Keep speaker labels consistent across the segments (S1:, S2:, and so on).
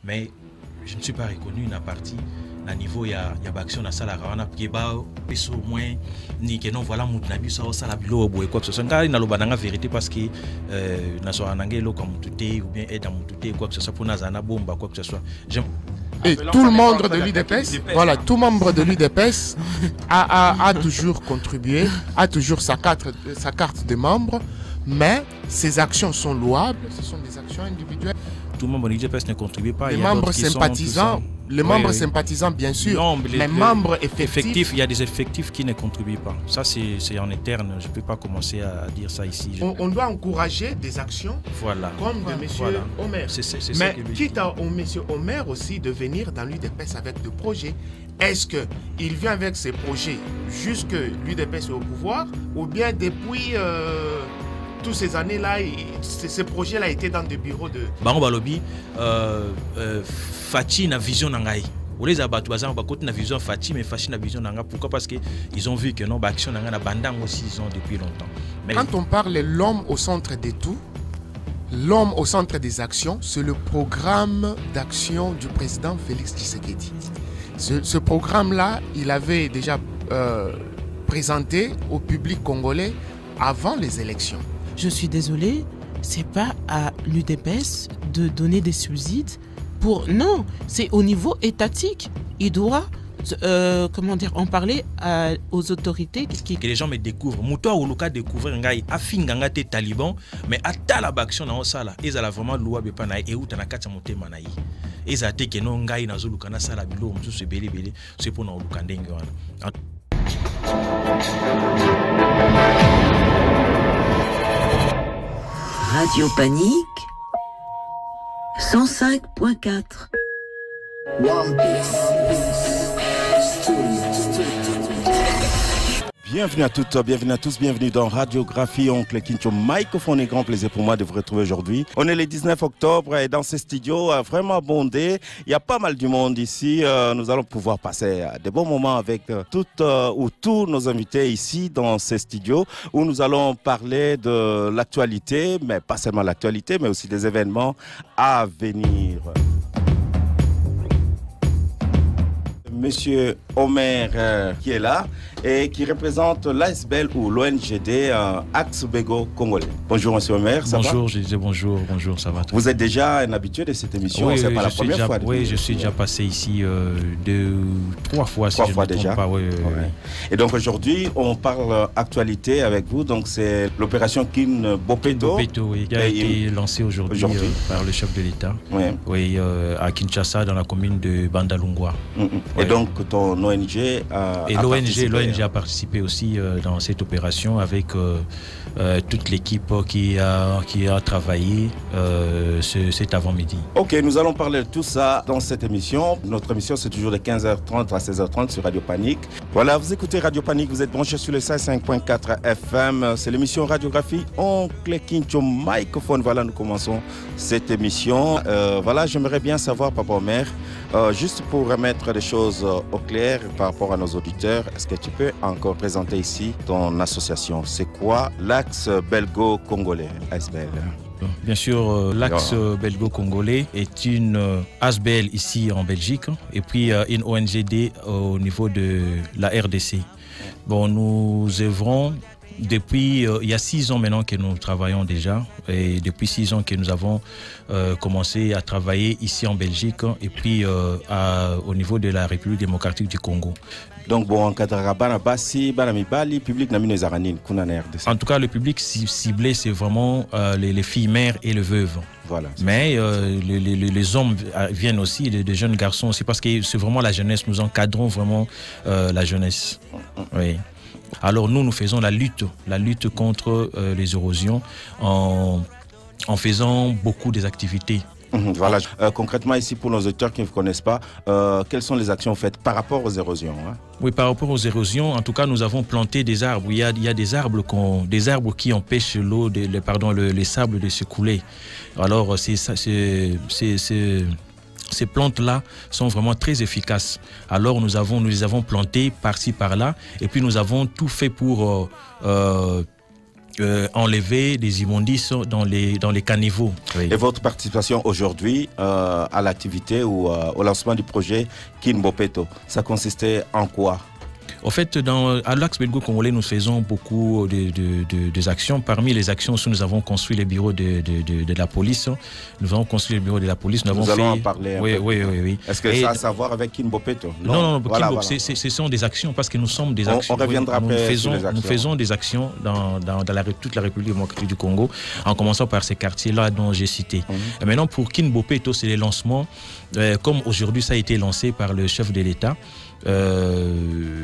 S1: Mais je ne suis pas reconnu na partie na niveau ya action na sala wana pieba peso moins ni que non voilà mon nabi ça sala bilo boy quoi que ce soit ngai na lobananga vérité parce que na so anangé lo comme touté ou bien aide à mon touté quoi que ce soit pour nazana bomba quoi que ce soit.
S2: Et tout le membre de l'UDPS, voilà, tout membre de l'UDPS a toujours contribué, a toujours sa carte de membre, mais ses actions sont louables, ce sont des actions individuelles.
S1: Tout le membre de l'UDPS ne contribue pas.
S2: Les membres sympathisants, sympathisants bien sûr,
S1: non,
S2: mais membres effectifs.
S1: Il y a des effectifs qui ne contribuent pas. Ça c'est en interne, je ne peux pas commencer à dire ça ici.
S2: On doit encourager des actions comme de M. Omer. Mais quitte à M. Omer aussi de venir dans l'UDPS avec des projets. Est-ce qu'il vient avec ses projets jusque l'UDPS est au pouvoir ou bien depuis... toutes ces années-là, ces projets-là étaient dans des bureaux de...
S1: Baron Balobi, Fati na vision nangai. Ou les abattus, na vision Fati, mais Fati na vision nangai. Pourquoi? Parce qu'ils ont vu que non, action nangai na bandang aussi ils ont depuis longtemps. Mais
S2: quand on parle de l'homme au centre de tout, l'homme au centre des actions, c'est le programme d'action du président Félix Tshisekedi. Ce programme-là, il avait déjà présenté au public congolais avant les élections.
S3: Je suis désolée, c'est pas à l'UDPS de donner des subsides pour... Non, c'est au niveau étatique. Il doit, comment dire, en parler aux autorités.
S1: Que les gens me découvrent. Moutoua ou Luka découvre ngai afinganga te taliban, mais à la baction na osala, ils ont vraiment loi bepana et où t'as kacha moté manaï. Ils ont dit que non ngai na zuluka na sala bilo msu se beli beli, c'est pour na oluka ndenge wana.
S4: Radio Panique 105.4.
S5: Bienvenue à toutes, bienvenue à tous, bienvenue dans Radiographie, Oncle Kincho Microphone. Et grand plaisir pour moi de vous retrouver aujourd'hui. On est le 19 octobre et dans ce studio vraiment bondé. Il y a pas mal du monde ici. Nous allons pouvoir passer des bons moments avec toutes ou tous nos invités ici dans ce studio où nous allons parler de l'actualité, mais pas seulement l'actualité, mais aussi des événements à venir. Monsieur Omer qui est là et qui représente l'ASBEL ou l'ONGD Axe Bego Congolais. Bonjour Monsieur Omer, ça va?
S1: Bonjour, je disais bonjour, ça va.
S5: Vous êtes déjà un habitué de cette émission,
S1: oui,
S5: c'est pas la première fois.
S1: Oui, je suis déjà passé ici trois fois.
S5: Trois fois déjà.
S1: Pas, oui.
S5: Et donc aujourd'hui, on parle actualité avec vous. Donc c'est l'opération Kin Bopeto.
S1: Oui, qui a été lancée aujourd'hui par le chef de l'État. Oui, à Kinshasa, dans la commune de Bandalungwa.
S5: Et donc ton ONG
S1: l'ONG a participé aussi dans cette opération avec toute l'équipe qui a travaillé cet avant-midi.
S5: Ok, nous allons parler de tout ça dans cette émission. Notre émission, c'est toujours de 15h30 à 16h30 sur Radio Panique. Voilà, vous écoutez Radio Panique, vous êtes branchés sur le 5.4 FM. C'est l'émission Radiographie. Oncle Kincho Microphone. Voilà, nous commençons cette émission. Voilà, j'aimerais bien savoir, Papa Omer, juste pour remettre les choses au clair par rapport à nos auditeurs, est-ce que tu peux encore présenter ici ton association? C'est quoi l'Axe Belgo-Congolais, ASBEL?
S1: Bien sûr, l'Axe belgo-congolais est une ASBEL ici en Belgique et puis une ONGD au niveau de la RDC. Bon, nous œuvrons depuis, il y a 6 ans maintenant que nous travaillons déjà et depuis 6 ans que nous avons commencé à travailler ici en Belgique et puis au niveau de la République démocratique du Congo.
S5: Donc bon, en
S1: tout cas, le public ciblé, c'est vraiment les filles mères et les veuves.
S5: Voilà.
S1: Mais les hommes viennent aussi, les jeunes garçons aussi, parce que c'est vraiment la jeunesse. Nous encadrons vraiment la jeunesse. Oui. Alors nous faisons la lutte contre les érosions en faisant beaucoup des activités.
S5: Voilà. Concrètement ici, pour nos auditeurs qui ne vous connaissent pas, quelles sont les actions faites par rapport aux érosions?
S1: Oui, par rapport aux érosions, en tout cas, nous avons planté des arbres. Il y a des arbres qui empêchent les sables de se couler. Alors, ces plantes-là sont vraiment très efficaces. Alors nous les avons plantées par-ci, par-là, et puis nous avons tout fait pour enlever des immondices dans les caniveaux. Oui.
S5: Et votre participation aujourd'hui à l'activité ou au lancement du projet Kin Bopeto, ça consistait en quoi?
S1: En fait, à l'Axe belgo-congolais, nous faisons beaucoup de actions. Parmi les actions, nous avons construit les bureaux de la police. Nous avons construit les bureaux de la police.
S5: Nous allons en parler.
S1: Oui.
S5: Est-ce que ça a à savoir avec Kin Bopeto?
S1: Non, voilà. Ce sont des actions parce que nous sommes des actions.
S5: On reviendra après sur les actions.
S1: Nous faisons des actions dans toute la République démocratique du Congo, en commençant par ces quartiers-là dont j'ai cité. Et maintenant, pour Kin Bopeto, c'est les lancements. Comme aujourd'hui, ça a été lancé par le chef de l'État.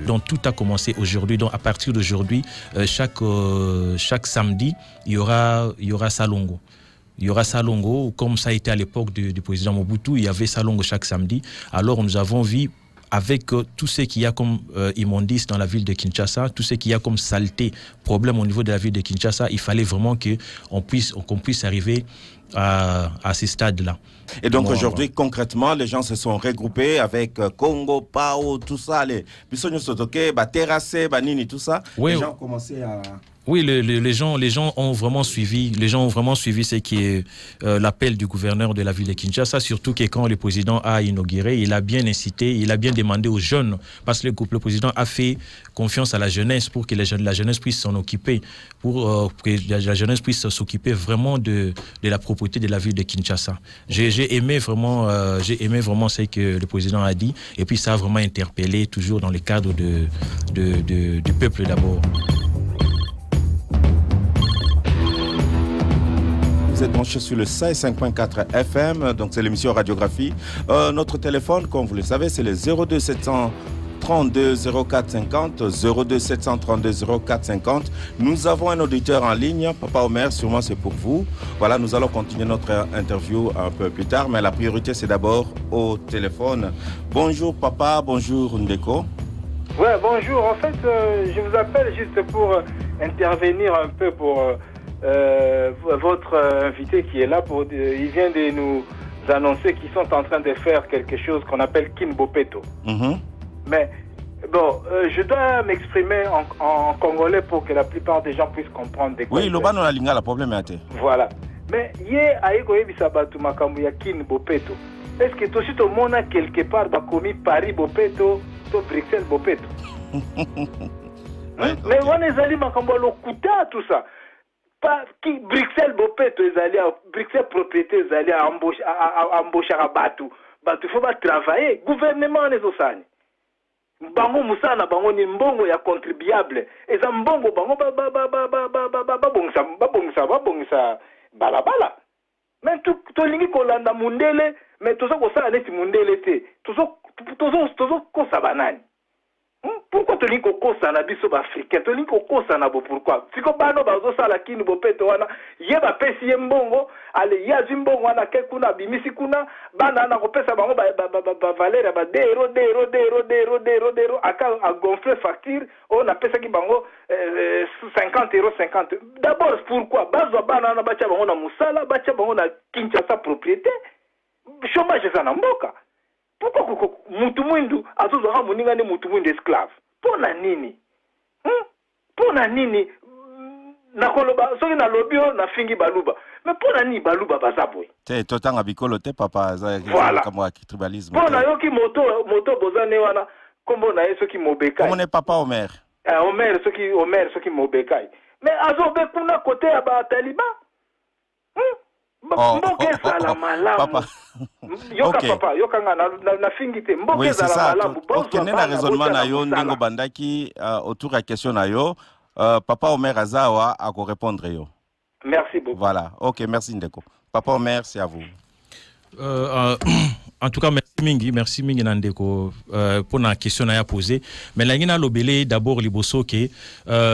S1: Donc tout a commencé aujourd'hui. Donc à partir d'aujourd'hui, chaque samedi, il y aura Salongo. Il y aura Salongo, comme ça a été à l'époque du président Mobutu, il y avait Salongo chaque samedi. Alors nous avons vu avec tout ce qu'il y a comme immondice dans la ville de Kinshasa, tout ce qu'il y a comme saleté, problème au niveau de la ville de Kinshasa, il fallait vraiment qu'on puisse arriver à ces stades-là.
S5: Et donc aujourd'hui, concrètement, les gens se sont regroupés avec Congo, Pao, tout ça, les Bissonio Sotoke, Terrassé, Nini, tout ça.
S1: Oui,
S5: les gens ont commencé à...
S1: Oui, les gens ont vraiment suivi. Les gens ont vraiment suivi ce qui est l'appel du gouverneur de la ville de Kinshasa, surtout que quand le président a inauguré, il a bien incité, il a bien demandé aux jeunes, parce que le président a fait confiance à la jeunesse pour que la jeunesse puisse s'en occuper, pour que la jeunesse puisse s'occuper vraiment de la propriété de la ville de Kinshasa. J'ai aimé vraiment ce que le président a dit, et puis ça a vraiment interpellé toujours dans le cadre du peuple d'abord.
S5: Vous êtes branché sur le 5.4 FM, donc c'est l'émission Radiographie. Notre téléphone, comme vous le savez, c'est le 02 732 04 50, 02 732 04 50. Nous avons un auditeur en ligne, Papa Omer, sûrement c'est pour vous. Voilà, nous allons continuer notre interview un peu plus tard, mais la priorité c'est d'abord au téléphone. Bonjour Papa, bonjour Ndeko.
S6: Ouais, bonjour. En fait, je vous appelle juste pour intervenir un peu pour... votre invité qui est là, il vient de nous annoncer qu'ils sont en train de faire quelque chose qu'on appelle Kin Bopeto. Mais bon, je dois m'exprimer en congolais pour que la plupart des gens puissent comprendre de quoi.
S5: Oui, le bano la linga la problème est.
S6: Voilà. Mais hier aiko yebisa batu makambo ya Kin Bopeto. Est-ce que tout suite au monde quelque part ba commis Paris Bopeto, to Bruxelles Bopeto? Mais on est allé makambo lokuta tout ça. Pas qui Bruxelles Bopeto est allé Bruxelles propriété est allé embaucher à Batu faut pas travailler gouvernement les osani bango musana bango ni mbongo ya contribuable eza mbongo bango babongisa balabala mais to lingi kolanda mundele mais tozo ko sala neti mundele te tozo ko sabanani. Pourquoi tu lis qu'on na biso africain tu lis qu'on na bo pourquoi siko bano bazo sala Kin Bopeto wana yeba pesi mbongo ale ya zimbongo wana ke kuna bimisi kuna bana na ko pesa bango ba valeur ba dero aka a gonfler facture on a pesa ki bango 50 euros 50. D'abord pourquoi bazo bana na bacha bango na musala bacha bango na Kinshasa propriété chômage za na mboka. Pourquoi mutu mwindu azozoka muninga ne mutu mwindu esclave? Pona nini? Pona nini? Nakoloba soki na lobio na fingi baluba. Mais pona ni baluba bazaboy.
S5: Te totanga bikolo te papa za kama tribalisme.
S6: Pona yoki moto bozane wana kombo na yeso ki mobekai.
S5: Comment est papa Omer?
S6: Omer soki mobekai. Mais azobe kuna côté ya ba Taliban. Mboke zala malamu. Yoka papa, yoka na fingite. Mboke zala malamu.
S5: Ok, nena raisonnement na yo ndingo bandaki autour à question na yo. Papa Omer Azawa a ko répondre yo.
S6: Merci beaucoup.
S5: Voilà. Ok, merci Ndeko. Papa Omer, c'est à vous.
S1: En tout cas, merci mingi Nandeko pour la question à poser. Mais là, il y a l'obélé d'abord liboso que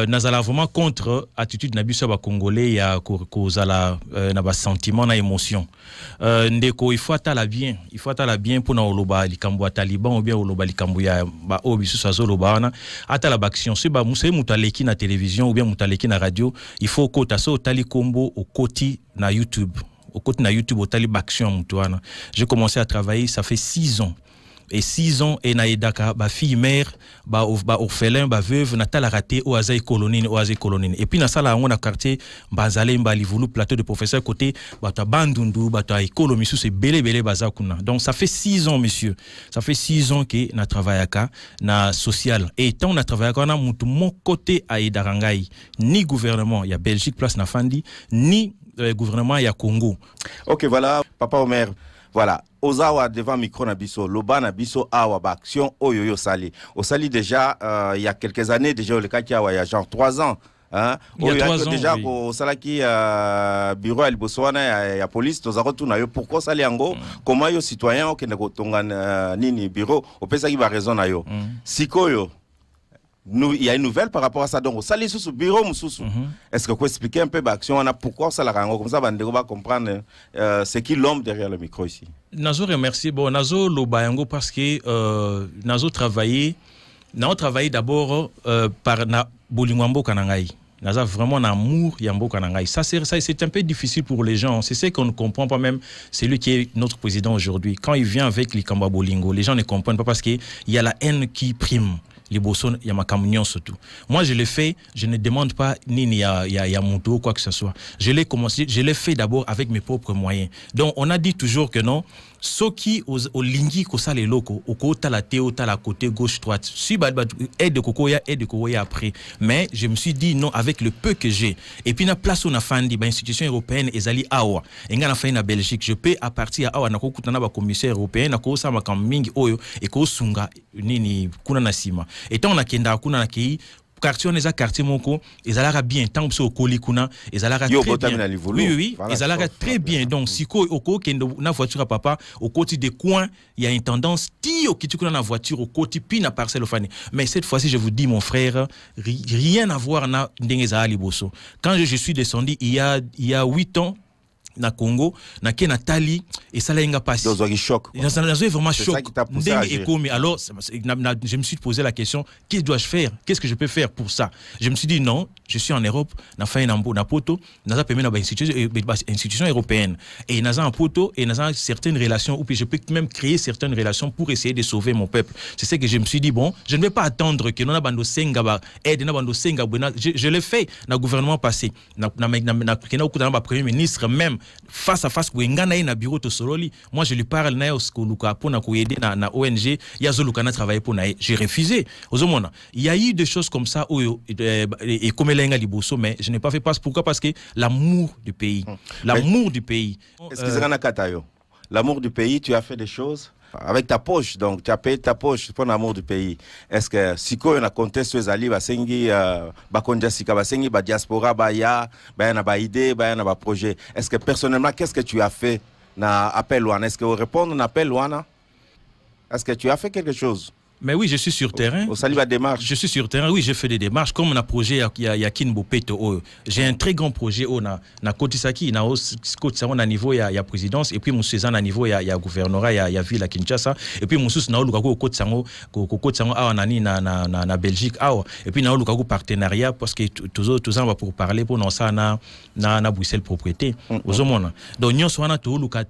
S1: nazala vraiment contre attitude nabiso ba congolais ya kozala na ba sentiment na émotion. Ndeko il faut atala bien pour na oloba likambo taliban ou bien oloba likambo ya ba obiso sazoloba na atala ba action c'est ba musé mutaleki na télévision ou bien mutaleki na radio, il faut ko taso tali kombo au koti na YouTube. Au côté de YouTube, au Talib Action, j'ai commencé à travailler, ça fait 6 ans. et 6 ans et na edaka ba fille mère ba orphelin ba veuve na tala raté au azay colonine et puis na sala on a quartier bazale mbali vulu plateau de professeur côté bata bandundu bata économie sous c'est belé bazakuna. Donc ça fait 6 ans monsieur, ça fait 6 ans que na travaille na social et tant on a travaillé na mutu mon côté à Idarangai ni gouvernement il y a Belgique place na Fandi ni gouvernement il y a Congo.
S5: OK, voilà Papa Omer. Voilà, Ozawa devant micro nabiso, Loba nabiso awa ba action oyoyo sali. Au sali déjà il y a quelques années déjà le cas qui a genre 3 ans. Hein?
S1: Il y a 3 ans
S5: déjà
S1: oui.
S5: Au salaki bureau à Libosoana ya police to zarotu na yo pourquoi sali yango comment yo citoyen okende ko tonga nini bureau opesa ki ba raison na yo. Sikoyo il y a une nouvelle par rapport à ça. Donc, ça, sous bureau, est-ce que vous pouvez expliquer un peu l'action, pourquoi ça l'a rendu comme ça, on va comprendre c'est qui l'homme derrière le micro ici.
S1: Nazo remercie. Bon, Nazo Lobayango parce que Nazo travaillé d'abord par na Bolingwambo Kanangai. Nazo vraiment un amour Yambo Kanangai. Ça c'est un peu difficile pour les gens. C'est ce qu'on ne comprend pas même. C'est lui qui est notre président aujourd'hui. Quand il vient avec l'Ikamba Bolingo, les gens ne comprennent pas parce qu'il y a la haine qui prime. Les bossons, il y a ma camion surtout. Moi, je l'ai fait, je ne demande pas ni il y a mon dos, quoi que ce soit. Je l'ai commencé, je l'ai fait d'abord avec mes propres moyens. Donc, on a dit toujours que non, ceux qui au lingi ko ça les locaux, au côté la théo, la côté gauche droite. Si aide de Kokoya après. Mais je me suis dit non avec le peu que j'ai. Et puis na place on a fandi ba institution européenne ezali awa. Enga na fa na Belgique, je peux à partir awa na kokutana ba commissaire européen na ko sa makammingi oyo et ko sunga nini kuna na sima. Et tant on a kenda kuna na ki quartier on quartier moko ezalaka bien tant que au kolikuna ezalaka très bien. Oui voilà, ezalaka très bien. Donc si ko oko kendo na voiture à papa au côté des coins il y a une tendance tio qui tu na voiture au côté puis na parcelle au fani. Mais cette fois-ci je vous dis mon frère rien à voir na ndengeza liboso. Quand je suis descendu il y a 8 ans na Congo na Kenya Tali et ça l'a passé.
S5: Choc.
S1: Ça a vraiment choc. Alors je me suis posé la question, qu'est-ce que dois-je faire? Qu'est-ce que je peux faire pour ça? Je me suis dit non, je suis en Europe, na fait na poto, na permis na institution européenne et na un poto et na certaines relations ou puis je peux même créer certaines relations pour essayer de sauver mon peuple. C'est ce que je me suis dit bon, je ne vais pas attendre que na bando senga ba aide na bando senga je l'ai fait na gouvernement passé na premier ministre même face à face na bureau to sololi. Moi je lui parle na skoluka pour na aider na ONG ya zoluka na travailler pour na j'ai refusé. Ozomona il y a eu des choses comme ça et comme elenga liboso mais je n'ai pas fait pourquoi parce que l'amour du pays du pays.
S5: Est-ce que c'est katayo l'amour du pays tu as fait des choses avec ta poche, donc tu as payé ta poche pour l'amour du pays. Est-ce que si on a compté sur les alliés, ba diaspora, ba idée, ba projet. Est-ce que personnellement, qu'est-ce que tu as fait na appel Luana? Est-ce que vous répondez à appel Luana? Est-ce que tu as fait quelque chose?
S1: Mais oui, je suis sur terrain.
S5: Au salut la démarche.
S1: Je suis sur terrain. Oui, je fais des démarches. Comme on a projet, il y a Kinbo Peto. J'ai un très grand projet. On a Kotisaki, on a niveau il y a présidence et puis mon Cézanne à niveau il y a gouvernorat, il y a ville à Kinshasa et puis mon sous na Lukaku Kotsango a nani na Belgique et puis na Lukaku partenariat parce que tous ça va pour parler pour non ça na Bruxelles propriété aux hommes. Donc nous sommes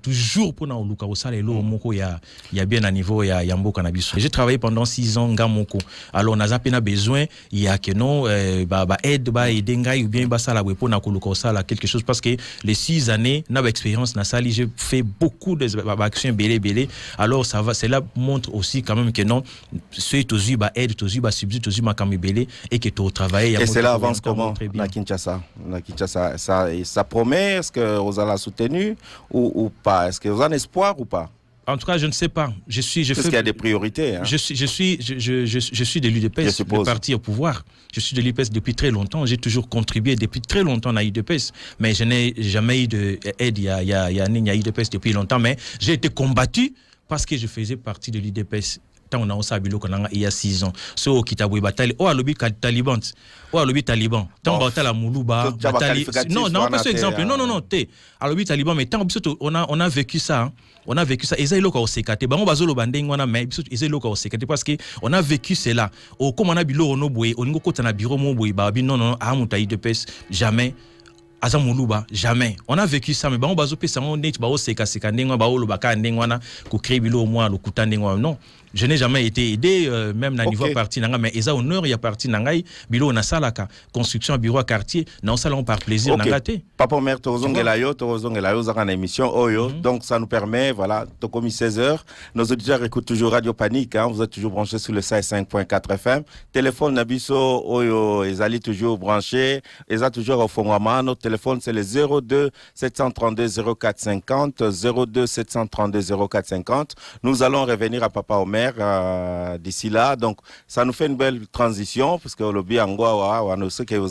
S1: toujours pour na Lukaku ça les lots moko il y a bien à niveau il y a Mboka na biso. J'ai travaillé pendant 6 ans Gamoko. Alors on a besoin il y a que non aide aider ngai ou bien ça la pour na koluka ça là quelque chose parce que les 6 années na expérience na sali j'ai fait beaucoup de actions belé. Alors ça va cela montre aussi quand même que non c'est aussi aide aussi subside aussi makami belé et que tu travailles
S5: et cela avance comment na Kinshasa ça promet est-ce que vous allez soutenir ou pas est-ce que vous avez un espoir ou pas?
S1: En tout cas, je ne sais pas.
S5: Parce qu'il y a des priorités. Hein.
S1: Je suis de l'UDPS, le parti au pouvoir. Je suis de l'UDPS depuis très longtemps. J'ai toujours contribué depuis très longtemps à l'UDPS. Mais je n'ai jamais eu d'aide. Il y a l'UDPS depuis longtemps. Mais j'ai été combattu parce que je faisais partie de l'UDPS. On a aussi il y a 6 ans. So Kitaboué bataille. Oh alobi Taliban. Oh alobi Taliban. Tant bataille à Moulouba. Non, pas ce exemple. Non. Alobi Taliban. Mais tant on a vécu ça. Hein. On a vécu ça. Ils ont au sécaté. Bah on va zolo banding on a mais ils ont au sécaté parce que on a vécu cela. Au comme on a bilo on oboué. On ngo na bureau mo oboué. Bah non. Ah mutaï de pes jamais. Azam Moulouba jamais. On a vécu ça mais bah on va zoper ça on est bah au sécaté ndengwa bah oloba ka ndengwa na ko créer bilo au moins le kuta ndengwa non. Je n'ai jamais été aidé, même au niveau parti, mais ils ont honneur, il y a parti Nangai, bureau na salaka, construction bureau à quartier, non salon par plaisir Nangate.
S5: Papa Omer, Torozongelayo, Zara émission Oyo, donc ça nous permet, voilà, de comme 16h, nos auditeurs écoutent toujours Radio Panique, hein, vous êtes toujours branchés sur le 5.4 FM, téléphone Nabiso Oyo, ils allaient toujours branchés, ils ont toujours au fond notre téléphone c'est le 02 732 0450, 02 732 0450. Nous allons revenir à Papa Omer d'ici là, donc ça nous fait une belle transition parce que le Biangoa, nous sommes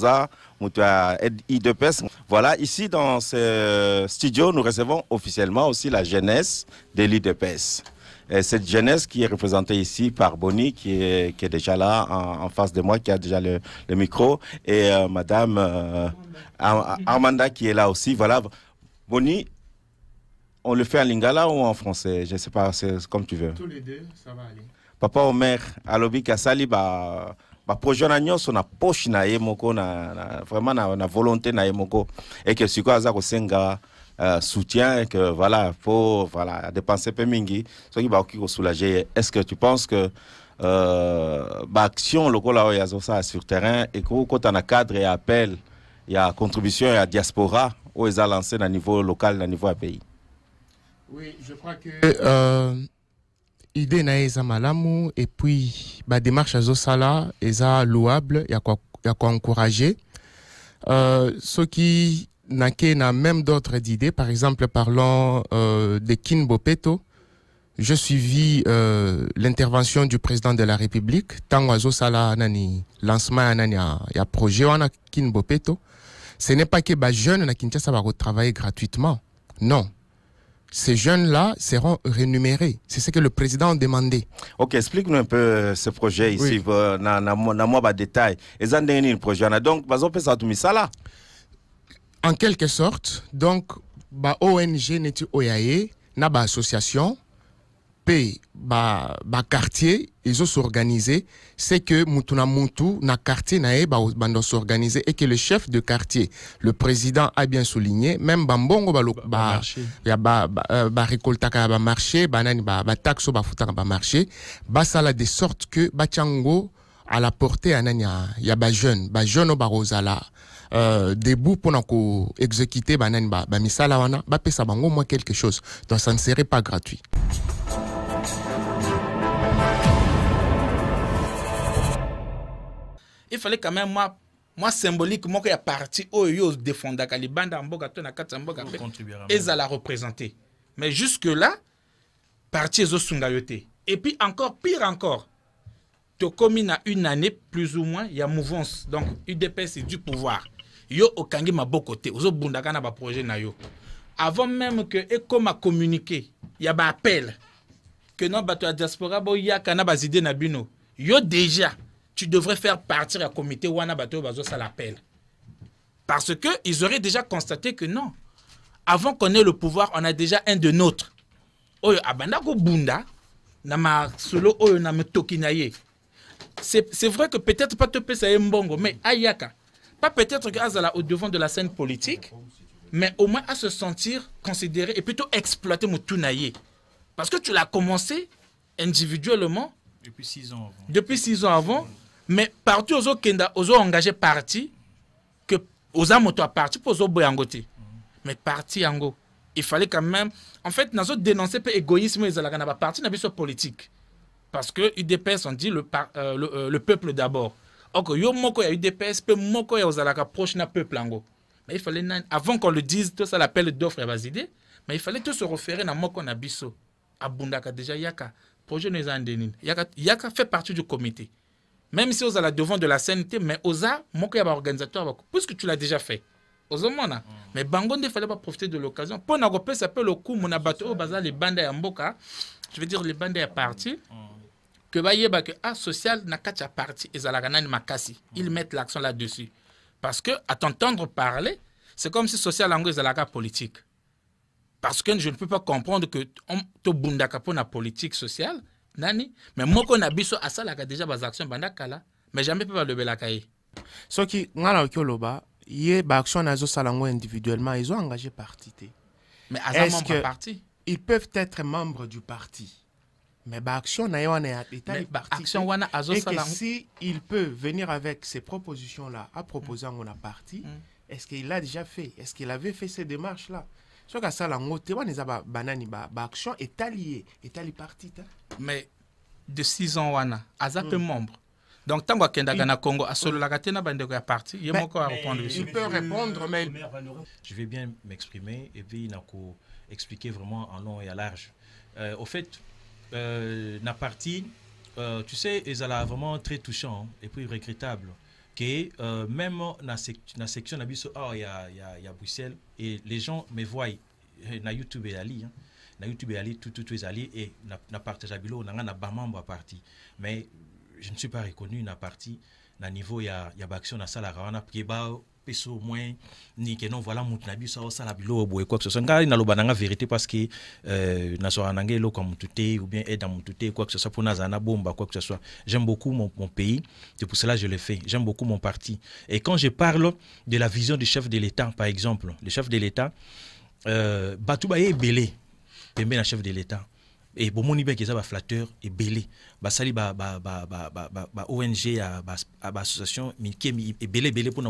S5: IDPS. Voilà, ici dans ce studio, nous recevons officiellement aussi la jeunesse de l'IDPS. Cette jeunesse qui est représentée ici par Bonnie, qui est déjà là en face de moi, qui a déjà le micro, et Madame Armanda qui est là aussi. Voilà, Bonnie, on le fait en lingala ou en français? Je ne sais pas, c'est comme tu veux.
S2: Tous les deux, ça va aller.
S5: Papa Omer, alobi kasali ba projet na nyonso na poche na ye moko na vraiment na volonté na ye moko et que siko aza ko senga soutien et que voilà faut voilà dépenser peu mingi so ki ba ko soulager. Est-ce que tu penses que action lokola ya zo ça sur terrain et que quand on a cadre et appel il y a contribution et à diaspora où ils a lancé na niveau local na niveau pays?
S2: Oui, je crois que idée na eza malamu et puis ba démarche azosala eza louable, ya quoi encourager ceux qui n'a même d'autres idées. Par exemple, parlons de Kin Bopeto. Je suivis l'intervention du président de la République tango azosala nani lancement nani ya projet wana Kin Bopeto. Ce n'est pas que ba jeunes na Kinshasa va retravailler gratuitement. Non. Ces jeunes-là seront rémunérés. C'est ce que le président a demandé.
S5: Ok, explique-nous un peu ce projet ici, dans moi détail. Et un projet. Donc,
S2: en quelque sorte, donc, ONG n'est-il Oyaye, na association, P, quartier, ils ont s'organiser. C'est que Mutuna Mutu, na quartier, nae, bando s'organiser et que le chef de quartier, le président a bien souligné, même Bambongo, récolta ka marché, banani, taxo, futa ka marché, sala de sorte que Bachango, à la portée, ananya, ya jeune au barozala, debout pour exécuter banani, misala wana, pesa bango, moi quelque chose. Donc ça ne serait pas gratuit.
S3: Il fallait quand même moi symboliquement qu'il y a parti où ils défendent les bandes en boga to na katsamboga et ça la représenter. Mais jusque là parti ezo sungayote. Et puis encore pire encore. To commune à une année plus ou moins il y a mouvance. Donc UDPS c'est du pouvoir. Yo okangi mabokote ozo bundaka na ba projet na yo. Avant même que ECOM a communiqué, il y a ba appel que non bato diaspora bo ya kana ba idée na bino. Yo déjà tu devrais faire partir un comité Wana Bato Bazo, ça l'appelle. Parce qu'ils auraient déjà constaté que non. Avant qu'on ait le pouvoir, on a déjà un de nôtres. Oyo Abandako Bunda, Nama Solo Oyo Nama Tokinaye. C'est vrai que peut-être pas te pesa mbongo, mais Ayaka. Pas peut-être qu'Azala au devant de la scène politique, mais au moins à se sentir considéré et plutôt exploiter Moutunaye. Parce que tu l'as commencé individuellement.
S1: Depuis 6 ans avant.
S3: Depuis 6 ans avant. Mais partout aux autres engagés parti que aux amoto à parti pour aux boyangoté. Mais parti ango, il fallait quand même en fait nous autres dénoncer peu égoïsme ils allaient pas parti na politique. Parce que UDPS on dit le peuple d'abord. Ok, yo moko ya UDPS pe moko ya ozalaka proche na peuple ango. Mais il fallait avant qu'on le dise tout ça l'appel d'offre et basidé, mais il fallait tout se référer na moko na biso. Abundaka déjà yaka projet nous andeni. Yaka fait partie du comité. Même si vous êtes devant de la CNT, mais Oza, mon organisateur, puisque tu l'as déjà fait. Ozomona. Mais Bango ne fallait pas profiter de l'occasion. Pour nous repérer, ça peut le coup, mon abato, au bazar, les bandes à Mboka, je veux dire les bandes à parti, que Bayeba, que social n'a qu'à parti, et Zalagana Makasi. Ils mettent l'accent là-dessus. Parce que, à t'entendre parler, c'est comme si social ango est Zalaga politique. Parce que je ne peux pas comprendre que to bundaka pour la politique sociale. Nani, mais moi qu'on a biso à ça là déjà bas actions bandakala, mais jamais peut pas lever la cahier.
S2: Ce qui ngala kioloba, yé ba action nazo salango individuellement, ils ont engagé parti.
S3: Mais est-ce que parti?
S2: Ils peuvent être membres du parti. Mais action et que si il peut venir avec ces propositions là à proposer on a parti, est-ce qu'il l'a déjà fait? Est-ce qu'il avait fait ces démarches là? Ce que ça la ngote banani action est allié parti.
S7: Mais de 6 ans wana azapé membre. Donc tant que na Congo a solo la katena bande ko parti, il
S2: peut répondre mais
S1: je vais bien m'exprimer et puis nako expliquer vraiment en long et à large. Au fait na parti tu sais ils sont vraiment très touchant et puis regrettable que même na section na biso il y a Bruxelles et les gens me voient na YouTube et ali na YouTube et ali tout les alliés et na partage bilo na ba membre parti mais je ne suis pas reconnu na parti na niveau ya action na sala wana qui ba peso moins ni que non voilà mutnabi ça sala bilo boy quoi que ce soit ngai na loba na vérité parce que na so anangé lo comme tuté ou bien aide dans tuté quoi que ce soit pour nazana bomba quoi que ce soit. J'aime beaucoup mon pays, c'est pour cela que je le fais. J'aime beaucoup mon parti et quand je parle de la vision du chef de l'État par exemple, le chef de l'État Batouba est belé pembe na chef de l'État et bon moni bien qu'ils a flatteur et belé sali ONG à association mais qui est belé pour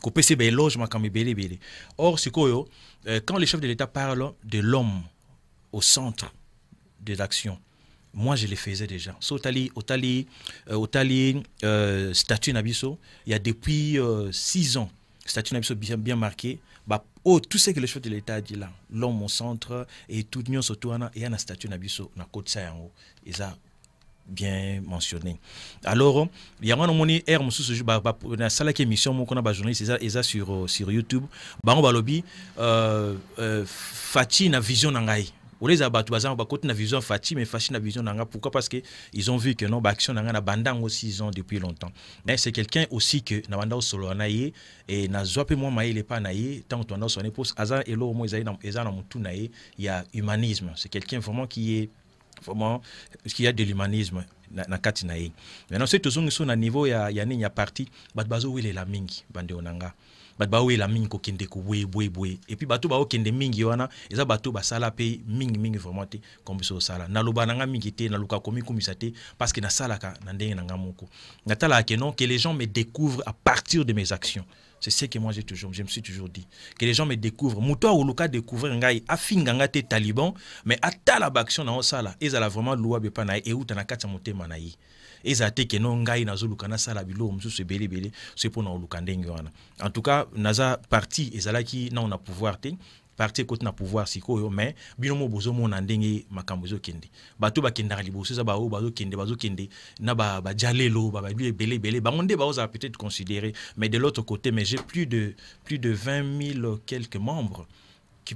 S1: ko pc be logement comme belé. Or c'est quoi quand le chef de l'État parle de l'homme au centre de l'action, moi je le faisais déjà. So otali statut nabiso il y a depuis 6 ans statut nabiso bien marqué. Tout ce que le chef de l'État a dit là, l'homme au centre et tout l'union surtout et un statut nabiso na côte ça en haut, ils a bien mentionné. Alors il y a un moment air mususu na sala qui émission mon qu'on a journaliste ils sur YouTube bango balobi Fati na vision nangai. Les abatu bazan ba côté na vision Fati mais Fati na vision nanga. Pourquoi? Parce que ils ont vu que non action nanga na bandang aussi ils ont depuis longtemps. Mais c'est quelqu'un aussi que na banda solo naie et na zope moi maïle pas naie tant que on sonné pour azan elo mo ezali na mutu naie il y a humanisme. C'est quelqu'un vraiment qui a de l'humanisme na kati naie. Maintenant c'est toujours sur na niveau ya nini ya parti bazo wile la mingi bande onanga. Bawe la mingi ko kende ko boye et puis bato ba kende mingi wana eza bato ba sala pe mingi vraiment te comme so sala na loba nanga mingi te na luka komi komisa te parce que na sala ka na ndenge nanga moko na tala que non que les gens me découvrent à partir de mes actions. C'est ce que moi je me suis toujours dit, que les gens me découvrent muto ou luka découvrir ngai afinga ngate taliban mais atala ba action na sala ezala vraiment loi be pa na e uta na kati motema na yi ezate que non ngai na zoluka na sala bilo mususu belé c'est pour na luka ndenge wana. En tout cas naza parti ezala ki na on a pouvoir te parti côté na pouvoir sikoyo mais binomo bozo mo na ndenge makambo zo kende bato ba kenda liboso za bazo kende na ba jalelo ba belé bangonde ba oza peut-être considérer mais de l'autre côté mais j'ai plus de 20 000 quelques membres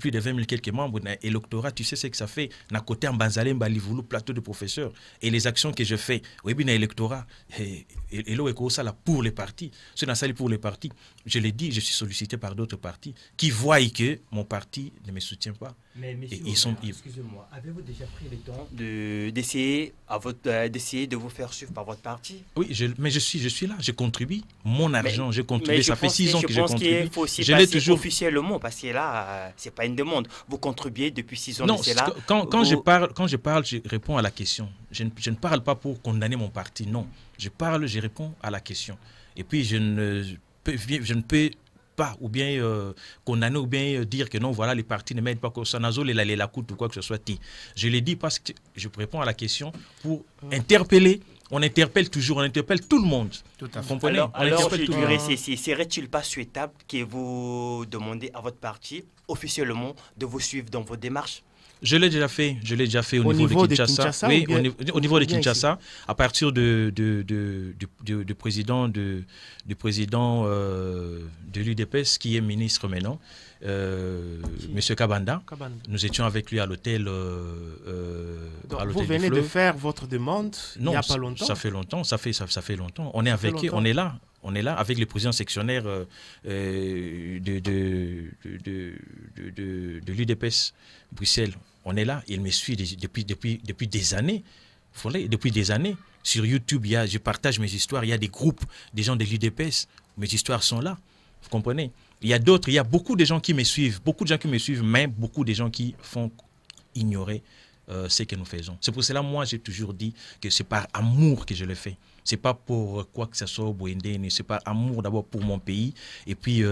S1: plus de 20 000 quelques membres et l'électorat, tu sais ce que ça fait na côté en Banzalem Balivulu plateau de professeurs et les actions que je fais oui bien l'électorat et là ça là pour les partis c'est dans ça pour les partis je l'ai dit je suis sollicité par d'autres partis qui voient que mon parti ne me soutient pas.
S8: Mais excusez-moi, avez-vous déjà pris le temps d'essayer de vous faire suivre par votre parti?
S1: Oui, mais je suis là, je contribue mon argent, je contribue, ça fait 6 ans que je contribue.
S8: Il faut aussi passer toujours officiellement parce que là c'est pas une demande. Vous contribuez depuis 6 ans.
S1: Non, là, quand je parle, je réponds à la question. Je ne parle pas pour condamner mon parti, non. Je réponds à la question. Et puis je ne peux pas ou bien condamner ou bien dire que non voilà les partis ne m'aident pas que ça nazo la coûte ou quoi que ce soit. Je l'ai dit parce que je réponds à la question pour interpeller. On interpelle toujours, on interpelle tout le monde.
S8: Tout à fait. Vous comprenez? Alors serait-il pas souhaitable que vous demandez à votre parti officiellement de vous suivre dans vos démarches?
S1: Je l'ai déjà fait au niveau de Kinshasa. Oui, au niveau de Kinshasa, à partir du président de l'UDPS qui est ministre maintenant, Monsieur Kabanda. Nous étions avec lui à l'hôtel.
S2: Vous venez de faire votre demande il n'y a pas longtemps?
S1: Ça fait longtemps, ça fait longtemps. On est avec eux, on est là avec le président sectionnaire de l'UDPS Bruxelles. On est là, il me suit depuis des années. Depuis des années. Sur YouTube, je partage mes histoires. Il y a des groupes, des gens de l'UDPS. Mes histoires sont là. Vous comprenez? Il y a beaucoup de gens qui me suivent. Beaucoup de gens qui me suivent, mais beaucoup de gens qui font ignorer ce que nous faisons. C'est pour cela, moi, j'ai toujours dit que c'est par amour que je le fais. C'est pas pour quoi que ce soit, c'est par amour d'abord pour mon pays et puis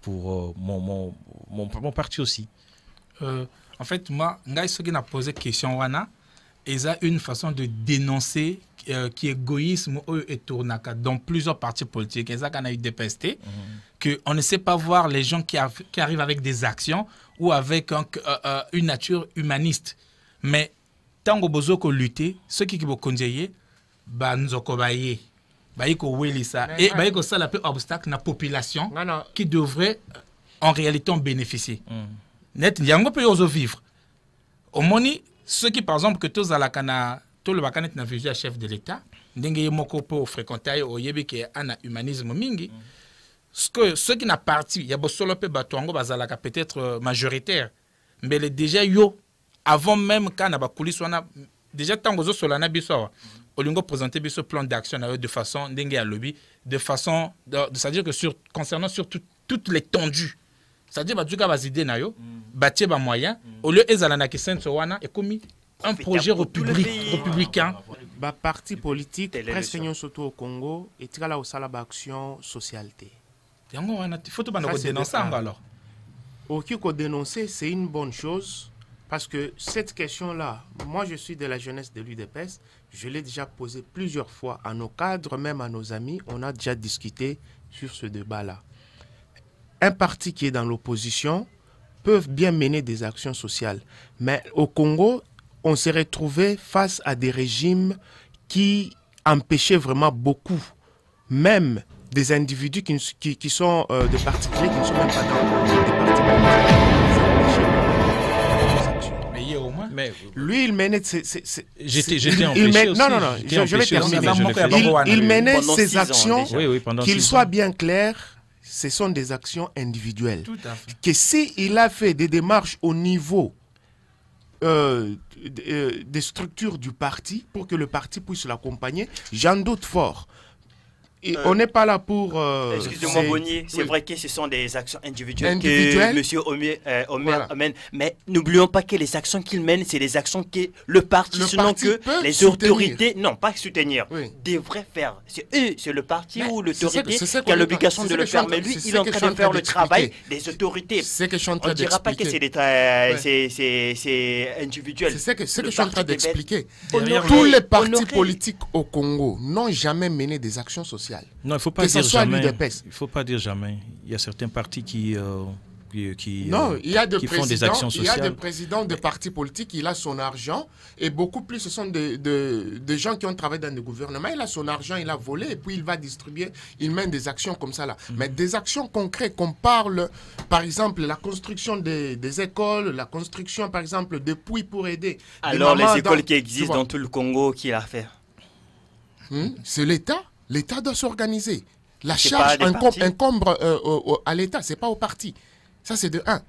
S1: pour mon parti aussi.
S7: En fait, moi, ce qui m'a posé question, ils ont une façon de dénoncer qui est égoïsme et tournaka dans plusieurs partis politiques. Ils ont eu DPST, qu'on ne sait pas voir les gens qui arrivent avec des actions ou avec une nature humaniste. Mais tant que vous avez lutter, ceux qui vous conseillent, nous avons et ça la obstacle la population qui devrait en réalité en bénéficier. Net, il y a un peu vivre. Au moins, ceux qui, par exemple, que tous à la cana, tout le bacanet n'a vu un chef de l'État, n'engagez moko pour fréquenter au yébi qui est un humanisme mingi. Ceux qui n'ont parti, il y a beaucoup de batuango bazalaka peut-être majoritaire, mais les déjà yo avant même quand na bakuli sona déjà tango zo solana biso olingo présenter biso plan d'action de façon ndenge ya lobby de façon c'est-à-dire que concernant sur toute l'étendue. C'est-à-dire que les idées bâtir des moyens, au lieu de faire et commis un projet républicain.
S2: Le parti politique, presque surtout au Congo, et il y a aussi l'action sociale.
S7: Il faut dénoncer alors.
S2: Ok, dénoncer, c'est une bonne chose, parce que cette question-là, moi je suis de la jeunesse de l'UDPS, je l'ai déjà posée plusieurs fois à nos cadres, même à nos amis, on a déjà discuté sur ce débat-là. Un parti qui est dans l'opposition peut bien mener des actions sociales. Mais au Congo, on s'est retrouvé face à des régimes qui empêchaient vraiment beaucoup, même des individus qui sont des particuliers, qui ne sont même pas dans des partis.
S7: Mais
S2: lui, il menait...
S1: J'étais empêché aussi.
S2: Non, je vais terminer. Il menait ses actions, qu'il soit bien clair... Ce sont des actions individuelles.
S7: Tout à fait.
S2: Que s'il a fait des démarches au niveau des structures du parti pour que le parti puisse l'accompagner, j'en doute fort. Et on n'est pas là pour...
S8: Excusez-moi, Bonnier, c'est vrai que ce sont des actions individuelles que M. Omer amène. Mais n'oublions pas que les actions qu'il mène, c'est des actions que le parti, sinon que les autorités, non, pas soutenir, devraient faire. C'est eux, c'est le parti ou l'autorité qui a l'obligation de le faire. Mais lui, il est en train de faire le travail des autorités. On ne dira pas que c'est individuel.
S2: C'est ce que je suis en train d'expliquer. Tous les partis politiques au Congo n'ont jamais mené des actions sociales.
S1: Non, il ne faut pas dire jamais. Il faut pas dire jamais. Il y a certains partis qui font des actions sociales.
S2: Il y a des présidents de partis politiques, il a son argent, et beaucoup plus ce sont des gens qui ont travaillé dans le gouvernement. Il a son argent, il a volé, et puis il va distribuer, il mène des actions comme ça là. Mais des actions concrètes, qu'on parle, par exemple, la construction des écoles, la construction, par exemple, de puits pour aider.
S8: Alors les écoles qui existent dans tout le Congo, qui l'a fait?
S2: C'est l'État. L'État doit s'organiser. La charge incombre à l'État, ce n'est pas au parti. Ça, c'est de un.